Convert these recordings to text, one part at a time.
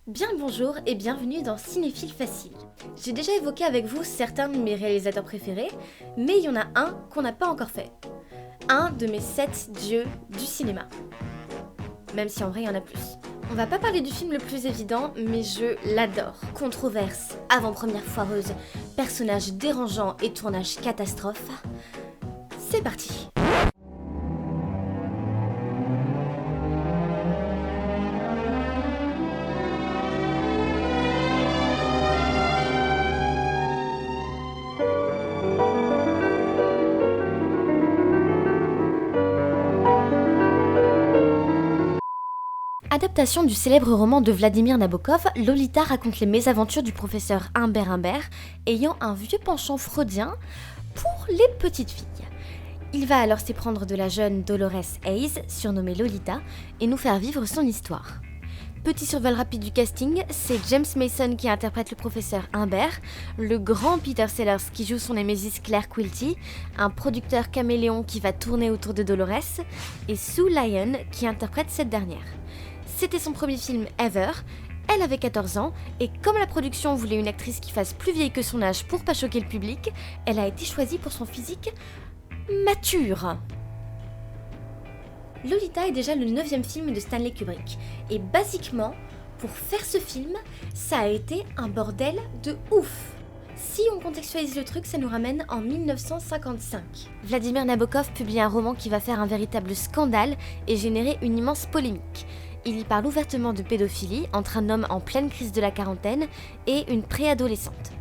Bien le bonjour et bienvenue dans Cinéphile Facile. J'ai déjà évoqué avec vous certains de mes réalisateurs préférés, mais il y en a un qu'on n'a pas encore fait. Un de mes 7 dieux du cinéma. Même si en vrai il y en a plus. On va pas parler du film le plus évident, mais je l'adore. Controverse, avant-première foireuse, personnage dérangeant et tournage catastrophe. C'est parti. Adaptation du célèbre roman de Vladimir Nabokov, Lolita raconte les mésaventures du professeur Humbert Humbert, ayant un vieux penchant freudien pour les petites filles. Il va alors s'éprendre de la jeune Dolores Hayes, surnommée Lolita, et nous faire vivre son histoire. Petit survol rapide du casting, c'est James Mason qui interprète le professeur Humbert, le grand Peter Sellers qui joue son némésis Claire Quilty, un producteur caméléon qui va tourner autour de Dolores, et Sue Lyon qui interprète cette dernière. C'était son premier film ever, elle avait 14 ans, et comme la production voulait une actrice qui fasse plus vieille que son âge pour pas choquer le public, elle a été choisie pour son physique mature. Lolita est déjà le 9e film de Stanley Kubrick, et basiquement, pour faire ce film, ça a été un bordel de ouf. Si on contextualise le truc, ça nous ramène en 1955. Vladimir Nabokov publie un roman qui va faire un véritable scandale et générer une immense polémique. Il y parle ouvertement de pédophilie entre un homme en pleine crise de la quarantaine et une préadolescente.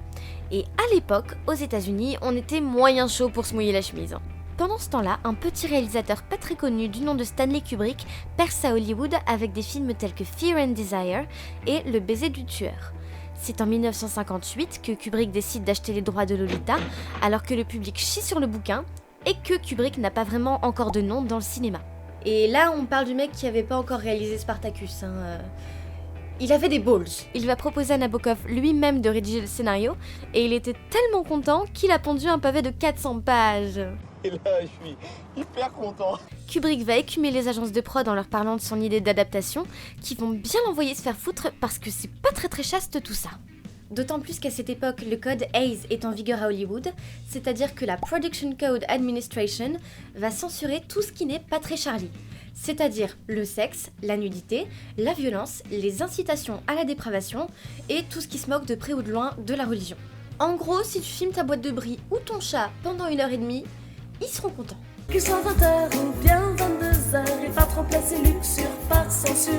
Et à l'époque, aux États-Unis, on était moyen chaud pour se mouiller la chemise. Pendant ce temps-là, un petit réalisateur pas très connu du nom de Stanley Kubrick perce à Hollywood avec des films tels que Fear and Desire et Le baiser du tueur. C'est en 1958 que Kubrick décide d'acheter les droits de Lolita, alors que le public chie sur le bouquin et que Kubrick n'a pas vraiment encore de nom dans le cinéma. Et là, on parle du mec qui avait pas encore réalisé Spartacus. Il avait des balls. Il va proposer à Nabokov lui-même de rédiger le scénario, et il était tellement content qu'il a pondu un pavé de 400 pages. Et là, je suis hyper content. Kubrick va écumer les agences de prod en leur parlant de son idée d'adaptation, qui vont bien l'envoyer se faire foutre parce que c'est pas très chaste tout ça. D'autant plus qu'à cette époque, le code Hays est en vigueur à Hollywood, c'est-à-dire que la Production Code Administration va censurer tout ce qui n'est pas très Charlie. C'est-à-dire le sexe, la nudité, la violence, les incitations à la dépravation et tout ce qui se moque de près ou de loin de la religion. En gros, si tu filmes ta boîte de bris ou ton chat pendant 1h30, ils seront contents. Qu'ils soient 20h ou bien 22h, ils pas trop placer luxure par censure.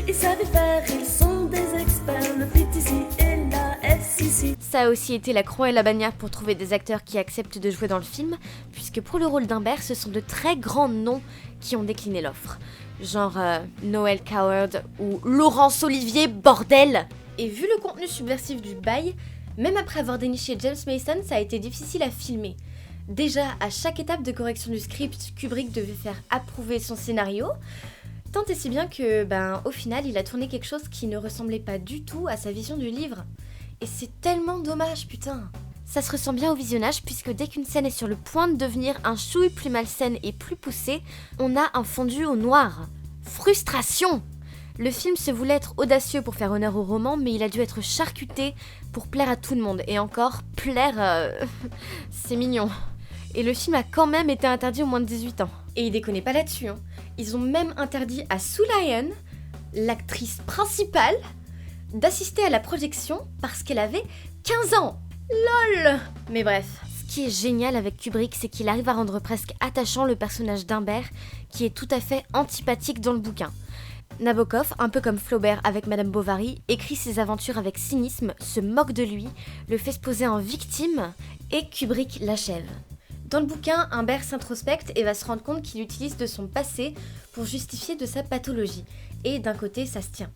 Ils savent y faire, ils sont des experts, le PTC et la FCC. Ça a aussi été la croix et la bannière pour trouver des acteurs qui acceptent de jouer dans le film, puisque pour le rôle d'Humbert, ce sont de très grands noms qui ont décliné l'offre. Genre Noel Coward ou Laurence Olivier, bordel! Et vu le contenu subversif du bail, même après avoir déniché James Mason, ça a été difficile à filmer. Déjà, à chaque étape de correction du script, Kubrick devait faire approuver son scénario, tant et si bien que, au final, il a tourné quelque chose qui ne ressemblait pas du tout à sa vision du livre. Et c'est tellement dommage, putain. Ça se ressent bien au visionnage, puisque dès qu'une scène est sur le point de devenir un chouille plus malsaine et plus poussée, on a un fondu au noir. Frustration! Le film se voulait être audacieux pour faire honneur au roman, mais il a dû être charcuté pour plaire à tout le monde. Et encore, plaire, c'est mignon. Et le film a quand même été interdit aux moins de 18 ans. Et ils déconnaient pas là-dessus, hein. Ils ont même interdit à Sue Lyon, l'actrice principale, d'assister à la projection parce qu'elle avait 15 ans. LOL! Mais bref, ce qui est génial avec Kubrick, c'est qu'il arrive à rendre presque attachant le personnage d'Humbert, qui est tout à fait antipathique dans le bouquin. Nabokov, un peu comme Flaubert avec Madame Bovary, écrit ses aventures avec cynisme, se moque de lui, le fait se poser en victime, et Kubrick l'achève. Dans le bouquin, Humbert s'introspecte et va se rendre compte qu'il utilise de son passé pour justifier de sa pathologie. Et d'un côté, ça se tient.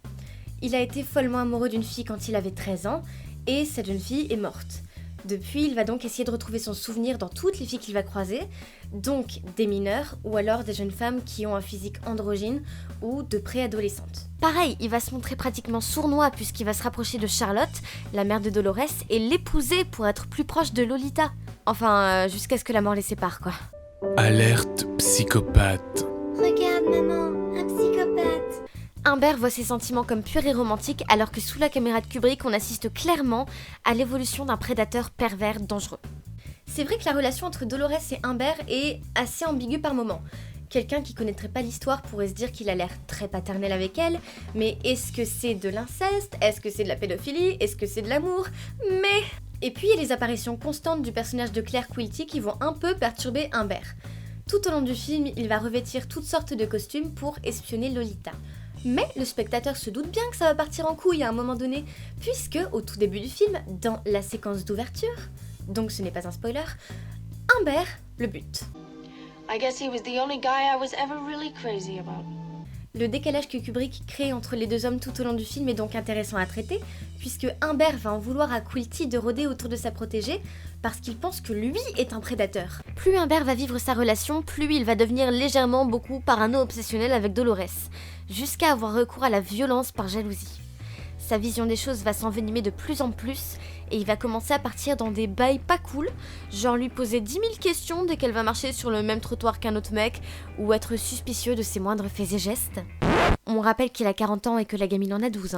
Il a été follement amoureux d'une fille quand il avait 13 ans, et cette jeune fille est morte. Depuis, il va donc essayer de retrouver son souvenir dans toutes les filles qu'il va croiser, donc des mineurs ou alors des jeunes femmes qui ont un physique androgyne ou de préadolescentes. Pareil, il va se montrer pratiquement sournois puisqu'il va se rapprocher de Charlotte, la mère de Dolores, et l'épouser pour être plus proche de Lolita. Enfin, jusqu'à ce que la mort les sépare, quoi. Alerte psychopathe. Regarde maman, un psychopathe. Humbert voit ses sentiments comme purs et romantiques alors que sous la caméra de Kubrick, on assiste clairement à l'évolution d'un prédateur pervers dangereux. C'est vrai que la relation entre Dolores et Humbert est assez ambiguë par moments. Quelqu'un qui connaîtrait pas l'histoire pourrait se dire qu'il a l'air très paternel avec elle, mais est-ce que c'est de l'inceste? Est-ce que c'est de la pédophilie? Est-ce que c'est de l'amour? Mais... Et puis il y a les apparitions constantes du personnage de Claire Quilty qui vont un peu perturber Humbert. Tout au long du film, il va revêtir toutes sortes de costumes pour espionner Lolita. Mais le spectateur se doute bien que ça va partir en couille à un moment donné, puisque au tout début du film, dans la séquence d'ouverture, donc ce n'est pas un spoiler, Humbert le bute. I guess he was the only guy I was ever really crazy about. Le décalage que Kubrick crée entre les deux hommes tout au long du film est donc intéressant à traiter, puisque Humbert va en vouloir à Quilty de rôder autour de sa protégée, parce qu'il pense que lui est un prédateur. Plus Humbert va vivre sa relation, plus il va devenir légèrement beaucoup parano-obsessionnel avec Dolores, jusqu'à avoir recours à la violence par jalousie. Sa vision des choses va s'envenimer de plus en plus, et il va commencer à partir dans des bails pas cool, genre lui poser 10 000 questions dès qu'elle va marcher sur le même trottoir qu'un autre mec, ou être suspicieux de ses moindres faits et gestes. On rappelle qu'il a 40 ans et que la gamine en a 12,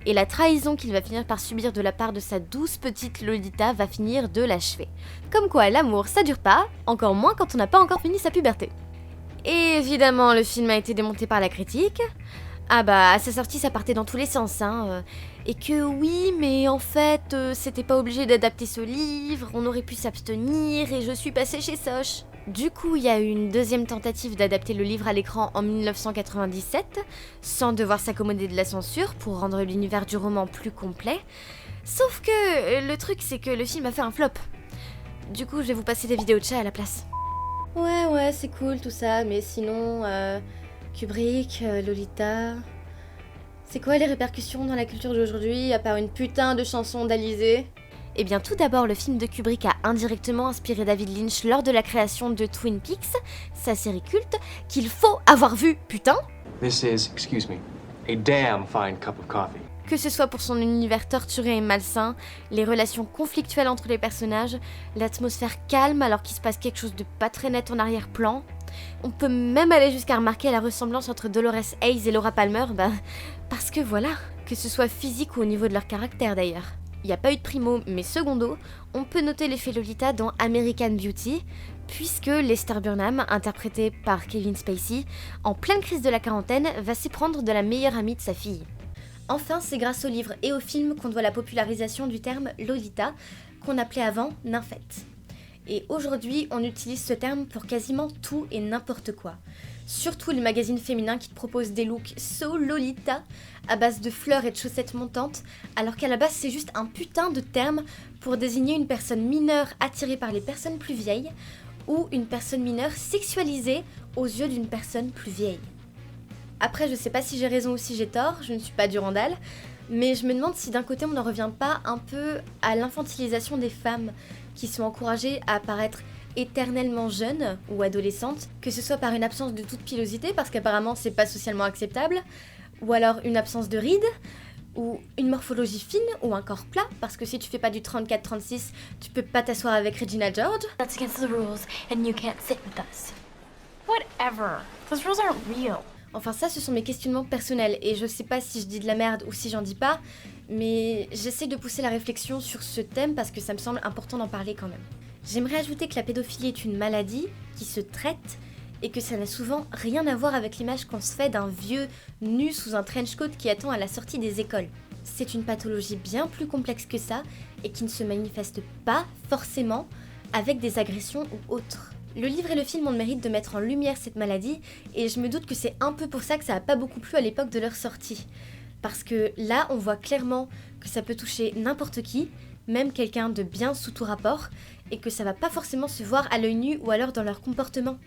Et la trahison qu'il va finir par subir de la part de sa douce petite Lolita va finir de l'achever. Comme quoi, l'amour, ça dure pas, encore moins quand on n'a pas encore fini sa puberté. Et évidemment, le film a été démonté par la critique. Ah bah, à sa sortie, ça partait dans tous les sens, Et que oui, mais en fait, c'était pas obligé d'adapter ce livre, on aurait pu s'abstenir, et je suis passée chez Soch. Du coup, il y a eu une deuxième tentative d'adapter le livre à l'écran en 1997, sans devoir s'accommoder de la censure pour rendre l'univers du roman plus complet. Sauf que le truc, c'est que le film a fait un flop. Du coup, je vais vous passer des vidéos de chat à la place. Ouais, c'est cool tout ça, mais sinon, Kubrick, Lolita... C'est quoi les répercussions dans la culture d'aujourd'hui, à part une putain de chanson d'Alizé? Eh bien, tout d'abord, le film de Kubrick a indirectement inspiré David Lynch lors de la création de Twin Peaks, sa série culte, qu'il faut avoir vu, putain! This is, excuse me, a damn fine cup of coffee. Que ce soit pour son univers torturé et malsain, les relations conflictuelles entre les personnages, l'atmosphère calme alors qu'il se passe quelque chose de pas très net en arrière-plan. On peut même aller jusqu'à remarquer la ressemblance entre Dolores Haze et Laura Palmer, parce que voilà, que ce soit physique ou au niveau de leur caractère d'ailleurs. Il n'y a pas eu de primo, mais secondo, on peut noter l'effet Lolita dans American Beauty, puisque Lester Burnham, interprété par Kevin Spacey, en pleine crise de la quarantaine, va s'éprendre de la meilleure amie de sa fille. Enfin, c'est grâce au livre et au film qu'on doit la popularisation du terme Lolita, qu'on appelait avant nymphette. Et aujourd'hui, on utilise ce terme pour quasiment tout et n'importe quoi. Surtout les magazines féminins qui te proposent des looks so Lolita, à base de fleurs et de chaussettes montantes, alors qu'à la base c'est juste un putain de terme pour désigner une personne mineure attirée par les personnes plus vieilles, ou une personne mineure sexualisée aux yeux d'une personne plus vieille. Après, je sais pas si j'ai raison ou si j'ai tort, je ne suis pas Durandal, mais je me demande si d'un côté on n'en revient pas un peu à l'infantilisation des femmes, qui sont encouragées à paraître éternellement jeunes ou adolescentes, que ce soit par une absence de toute pilosité, parce qu'apparemment c'est pas socialement acceptable, ou alors une absence de rides, ou une morphologie fine, ou un corps plat, parce que si tu fais pas du 34-36, tu peux pas t'asseoir avec Regina George. That's against the rules, and you can't sit with us. Whatever. Those rules aren't real. Enfin ça, ce sont mes questionnements personnels, et je sais pas si je dis de la merde ou si j'en dis pas, mais j'essaie de pousser la réflexion sur ce thème parce que ça me semble important d'en parler quand même. J'aimerais ajouter que la pédophilie est une maladie qui se traite, et que ça n'a souvent rien à voir avec l'image qu'on se fait d'un vieux nu sous un trench coat qui attend à la sortie des écoles. C'est une pathologie bien plus complexe que ça, et qui ne se manifeste pas forcément avec des agressions ou autres. Le livre et le film ont le mérite de mettre en lumière cette maladie, et je me doute que c'est un peu pour ça que ça a pas beaucoup plu à l'époque de leur sortie. Parce que là, on voit clairement que ça peut toucher n'importe qui, même quelqu'un de bien sous tout rapport, et que ça va pas forcément se voir à l'œil nu ou alors dans leur comportement.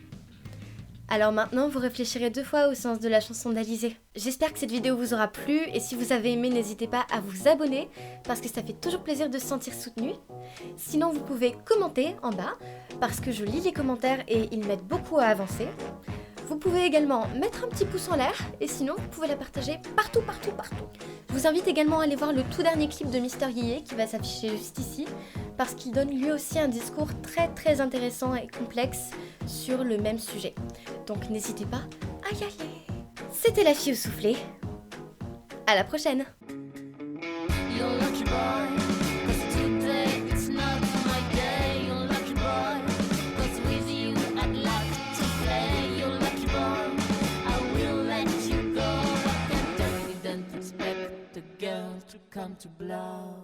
Alors maintenant, vous réfléchirez 2 fois au sens de la chanson d'Alizé. J'espère que cette vidéo vous aura plu, et si vous avez aimé, n'hésitez pas à vous abonner, parce que ça fait toujours plaisir de se sentir soutenu. Sinon, vous pouvez commenter en bas, parce que je lis les commentaires et ils m'aident beaucoup à avancer. Vous pouvez également mettre un petit pouce en l'air, et sinon, vous pouvez la partager partout. Je vous invite également à aller voir le tout dernier clip de Mister Yéyé qui va s'afficher juste ici, parce qu'il donne lui aussi un discours très intéressant et complexe sur le même sujet. Donc n'hésitez pas à y aller. C'était la fille au soufflet. À la prochaine. You're lucky boy, 'cause today it's not my day. You're lucky boy, 'cause with you I'd like to play. You're lucky boy, I will let you go. I can't tell you, don't expect the girl to come to blow.